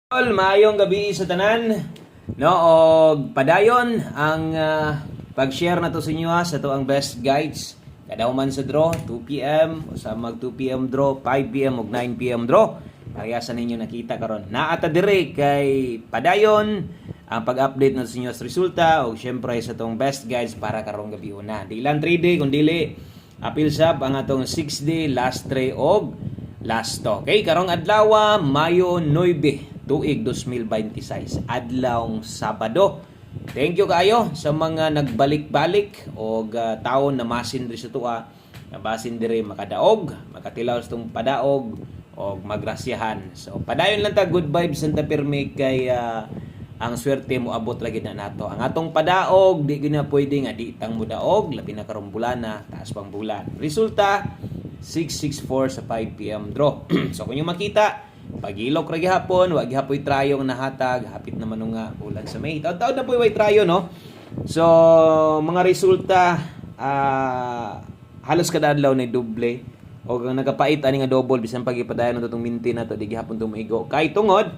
Maayong gabi sa tanan. No, og padayon ang pag-share na to sa inyo sa to ang best guides. Kada human sa draw 2 PM o sa mag 2 PM draw, 5 PM ug 9 PM draw. Parehasan ninyo nakita karon. Naata dire kay padayon ang pag-update na sa inyo sa resulta og syempre sa tong best guides para karong gabi una. Di lang 3 day kun dili apil sab ang atong 6 day last tray og last to. Okay, karong adlaw Mayo 9 tuig 2026 adlawng Sabado. Thank you kayo sa mga nagbalik-balik o taon na masin diri sa tuwa na basin diri makadaog, makatilaw sa tong padaog o magrasyahan. So padayon lang ta, good vibes Santa Pirme kay ang swerte mo abot lagi na nato. Ang atong padaog di gyud na pwede nga di tang mudaog labi na karong bulan na taas pang bulan. Resulta 664 sa 5 PM draw. So kung yung makita pag-ilok ra gihapon, wa gihapoy trayong nahatag, hapit naman nga ulan sa May. Taud-taud na po way trayo no. So mga resulta halos kada adlaw na doble o kung nagapait ani nga double bisan pagipadayon natong minti na to di gihapon tumigo. Kay tungod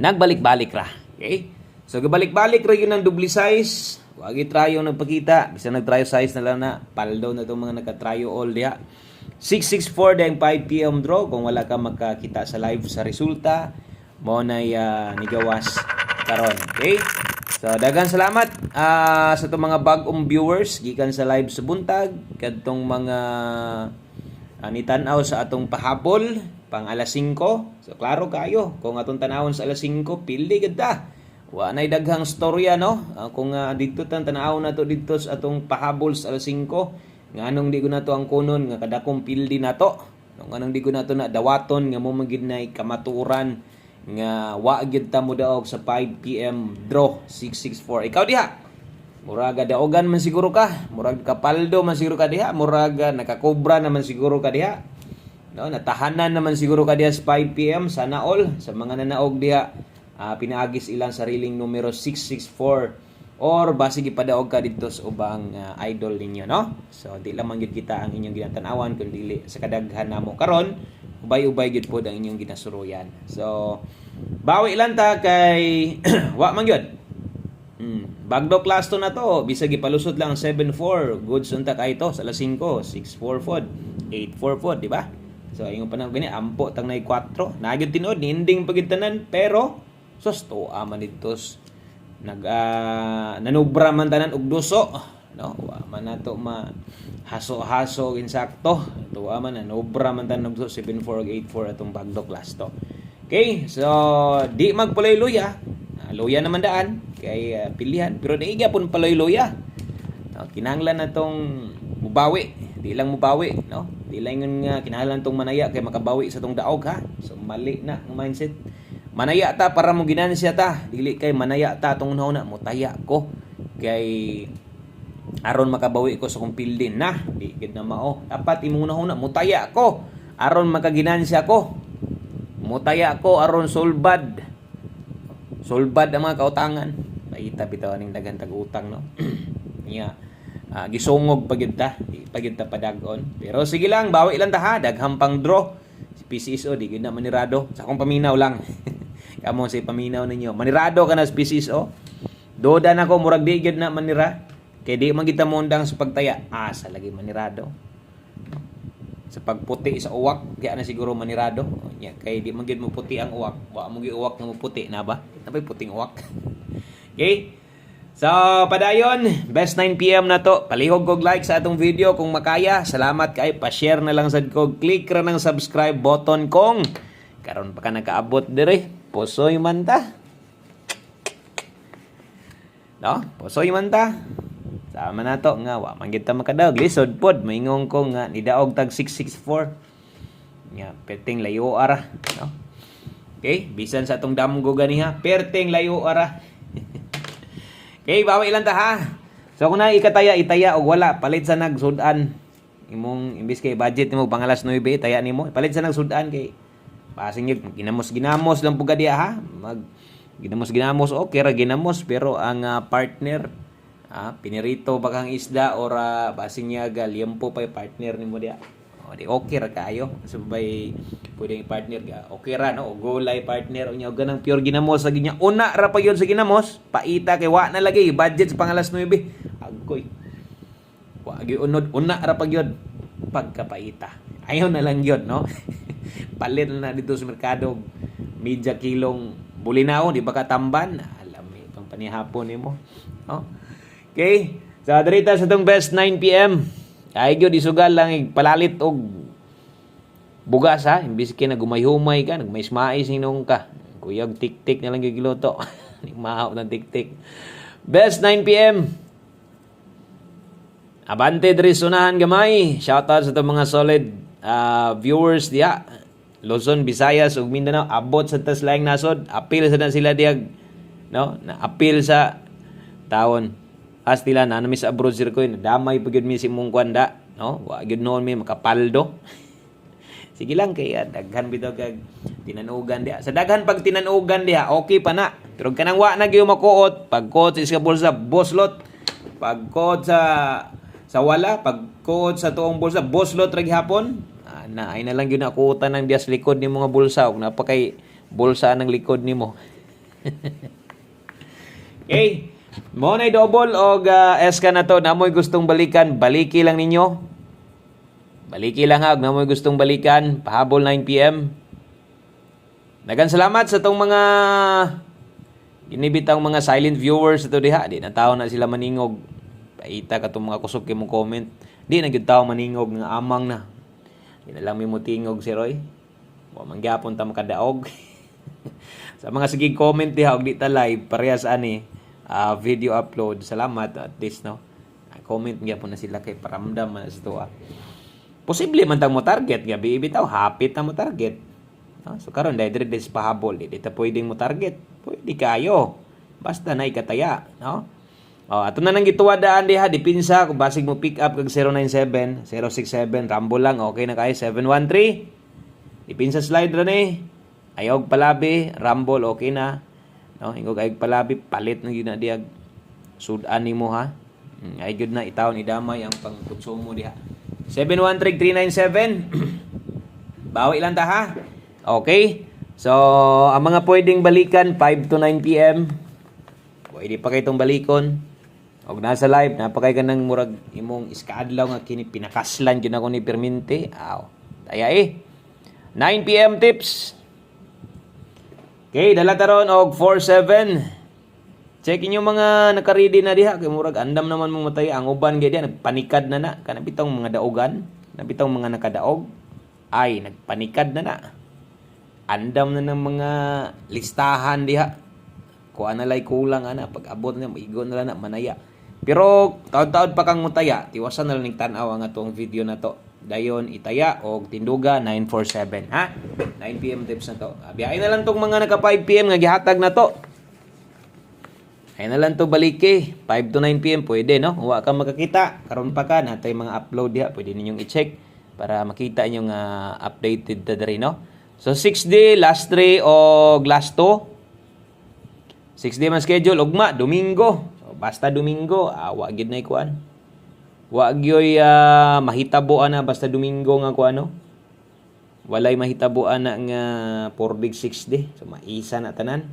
nagbalik-balik ra. Okay? So gabalik-balik ra yun ang double size. Wa gi trayong nagpakita, bisan nagtrayo size na lang na paldo na tong mga nagka-tryo all diha. 664 dahil 5 PM draw. Kung wala ka makakita sa live sa resulta, mo na nigawas karon. Okay? So, daghang salamat sa itong mga bagong viewers gikan sa live sa buntag, kadtong mga nitanaw sa atong pahabol pang alas 5. So, klaro kayo, kung atong tanawon sa alas 5, pili ganda. Wa nay daghang storya no. Kung dito tanaw na to dito sa atong pahabol sa alas 5, nga anong di ko na to ang kunon nga kadakong pildi na to, anong di ko na to na dawaton nga mo magid nay kamaturan nga wa gyud ta mo daog sa 5 PM draw 664. Ikaw diha muraga daogan man siguro ka, murag kapaldo man siguro ka diha, muraga nakakobra naman siguro ka diha, no, natahanan naman siguro ka diha sa 5 PM. Sana all sa mga nanaog diha pinaagis ilang sariling numero 664 or basi gipadaog ka dito sa ubang idol ninyo, no? So di lamang gyud kita ang inyong ginatanawan kun dili sa kadaghan namo karon ubay-ubay gyud pod ang inyong ginasuroyan. So bawi lang ta kay wa man gyud. Bagdo class to na to, bisag gipalusot lang 74, goods unta kay to sa alas 5, 64 pod, 84 pod, di ba? So ayong panahon gani ampo tang nay 4, na gyud tinuod ninding pagitanan pero susto aman ditos nanubra man tanan og duso, no, wa man nato haso-haso insakto tuwa man nanubra man tanan og 74 ug 84 atong bagdo class to. Okay, so di magpuloy-luya, luya naman daan kay pilihan pero di gyapon paloy-luya, no, kinahanglan natong mubawi, di lang mubawi, no, di lang nga kinahanglan tong manaya kay makabawi sa tong daog ha. So mali na ang mindset. Manaya ta para mo ginansya ta, dili kay manaya ta tong una mo taya ko kay aron makabawi ko sa kong pildin na di gid na mao. Dapat imong una mo taya ko aron makaginansya ko, mo taya ko aron solbad ang mga kautangan. Paita bitaw aning daghan tag utang, no. Nya gisungog pagid ta, di pagid ta padagon. Pero sige lang, bawi lang ta ha, daghang pang draw. Si PCSO di gid na manirado sa akong paminaw lang. Kamo say paminaw ninyo. Manirado ka na sa PCSO. Doda na ko murag di gyud na manira. Kay di man kita mondang sa pagtaya. Sa lagi manirado. Sa pagputi sa uwak, kaya na siguro manirado. Kay di man gyud mo puti ang uwak. Wa mo gyud uwak nga mo puti na ba? Napay puting uwak. Okay? So, padayon, best 9 PM na to. Palihog kog like sa atong video kung makaya. Salamat kay pa-share na lang sad ko. Click ra ng subscribe button kung karon pa ka nakaabot dire. Pusoy man ta. No? Pusoy man ta. Sama na to nga wa man kita makadaog. Lisod pod moingong ko nga nidaog tag 664. Nya perting layo ara, no? Okay, bisan sa atong damgo ganiha, perting layo ara. Okay, bawi lang ta ha. So kung na ikataya itaya og wala palit sa nagsudan. Imong imbis kay budget nimo pang alas 9 taya nimo, palit sa nagsudan kay pasing yun, ginamos lang po diya ha. Ginamos okay ra ginamos pero ang partner pinirito bakang isda or basing niya liempo pa partner nimo diya. O di okay ra kayo. Sabay pwedeng partner ka. Okay ra no, o golay partner unya og ganang pure ginamos sa ginya. Una ra pa yun sa ginamos, paita kay wa na lagi budget sa pangalas 9. Agoy. Wa gyud unod una ra pa yun pagkapaita. Ayaw na lang yun, no? Palit na dito sa merkado media kilong bulinaw, di ba katamban? Alam mo, pang panihapon nimo. No? Okay? Sa darita sa tong best 9 PM. Ay gyud isugal lang palalit og bugas ha, imbis kay nagumay-humay ka, nagmais-mais hinung ka. Kuyag tik-tik na lang gyud giluto. Nigmaaw ng tik-tik. Best 9 PM. Abante diri sunahan gamay. Shoutout sa itong mga solid viewers diya. Luzon, Visayas ug Mindanao abot sa taslayang nasod. Apil sa na sila diag no? Na apil sa taon. Astila na namin sa abroad sir ko damay pa gyud mi si mong kwanda, no? Wa gyud noon mi makapaldo. Sige lang kay daghan bitaw kag tinanugan diha. Sa daghan pag tinanugan diha, okay pa na. Pero kanang wa na gyud makuot, pagkuot sa bulsa, boslot. Pagkuot sa wala, pagkuot sa tuong bulsa, boslot ra gihapon. Na ay na lang gyud nakuotan ng dias likod ni mga bulsa ug napakay bulsa ng likod nimo. Okay. Mo na double og eska na to, namoy gustong balikan, baliki lang ninyo. Baliki lang ha, namoy gustong balikan, pahabol 9 PM. Daghang salamat sa tong mga ginibitang mga silent viewers ito diha. Di na tao na sila maningog. Paita ka tong mga kusog kay mong comment. Di na gyud tao maningog nga amang na. Di na lang mi mutingog si Roy. Wa man gyapon ta makadaog. Sa mga sige comment diha og di ta live parehas ani. Video upload. Salamat at least no. Comment nga po na sila kay paramdam na sa tuwa. Posible man tang mo target gabi bitaw hapit na mo target. No? So karon dai dire des pahabol di ta pwedeng mo target. Pwede kayo. Basta na ikataya, no? Ato na nang gituwadaan diha dipinsa kung basig mo pick up kag 097, 067 ramble lang okay na kay 713. Dipinsa slide ra ni. Ayog palabi, rumble okay na. No, ingog ay palabi palit na gyud na diag sudan nimo ha. Ay gyud na itawon idamay ang pangkonsumo diha. 713-397. Bawi lang ta ha. Okay? So, ang mga pwedeng balikan 5 to 9 PM. Pwede pa kay tong balikon. Og nasa live napakay ka nang murag imong iskadlaw nga kini pinakaslan gyud ako ni permente. Taya 9 PM tips. Okay, dala taron og 47. Check inyo mga naka-ready na diha kay murag andam naman mong matay ang uban gyud diha nagpanikad na kanabitong mga daogan, nabitong mga nakadaog ay nagpanikad na. Andam na ng mga listahan diha. Kuan na lay kulang ana pag abot na maigon na lang na manaya. Pero taud-taud pa kang mutaya, tiwasan na lang ning tan-aw ang atong video na to. Dayon itaya og tinduga 947 ha. 9 PM tips na to. Biyahe na lang tong mga naka 5 PM nga gihatag na to. Ay na lang to baliki 5 to 9 PM pwede no. Wa ka makakita karon pa ka natay mga upload diha pwede ninyong i-check para makita niyo nga updated ta diri no. So 6 day last 3 og last 2. 6 day man schedule ugma Domingo. So basta Domingo wa gid na ikuan. Wa gyoy mahitaboan na basta Domingo nga ko ano. Walay mahitaboan na nga 4 big 6 day. So maisa na tanan.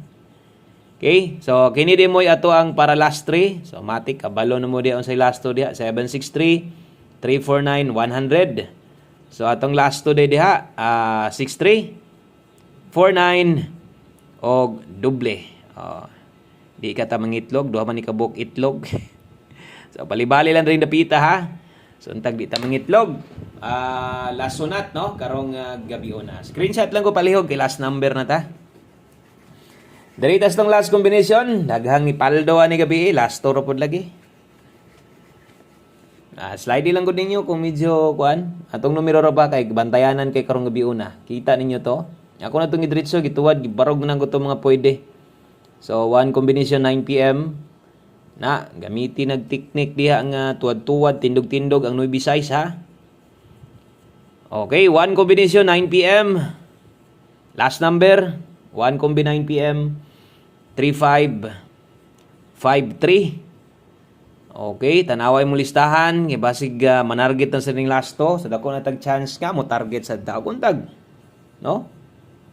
Okay? So kini di moy ato ang para last 3. So matik kabalo na mo di on sa last 2 diha 763 349 100. So atong last 2 diha 63 49 og doble. Di ka ta mangitlog, duha man ni kabuk itlog. So palibali lang rin dapita ha. So untag di ta mangitlog. Last sunat no karong gabi una. Screenshot lang ko palihog kay last number na ta. Daritas tong last combination, daghang ni paldo ani gabi last toro pod lagi. Slide lang gud ninyo kung medyo kuan. Atong numero ra ba kay bantayanan kay karong gabi una. Kita ninyo to. Ako na tong gidiretso gituwad gibarog na ko to mga pwede. So one combination 9 PM. Na gamitin nagteknik diha nga tuwad-tuwad tindog-tindog ang Nueva size ha. Okay, one combination 9 PM. Last number, one combi 9 PM 3553. Okay, tanaway mo listahan, kay basig manarget na sa ning lasto, sa dako na tag chance ka mo target sa tao kuntag. No?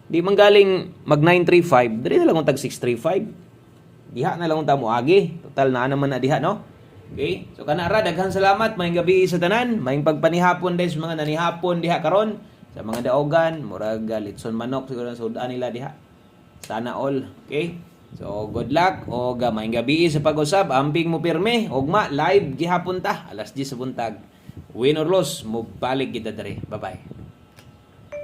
Di man galing mag 935, diri na lang tag 635. Diha na lang ta mo agi. Total na naman na diha, no? Okay? So kanara daghan salamat maayong gabi sa tanan, maayong pagpanihapon des mga nanihapon diha karon sa mga daogan, murag litson manok siguro sa sudan nila diha. Sana all, okay? So, good luck o gamayng gabi sa pag-usab. Amping mo pirme. Ugma, live gihapon ta. Alas 10 sa buntag. Win or lose, mo balik kita dere. Bye-bye.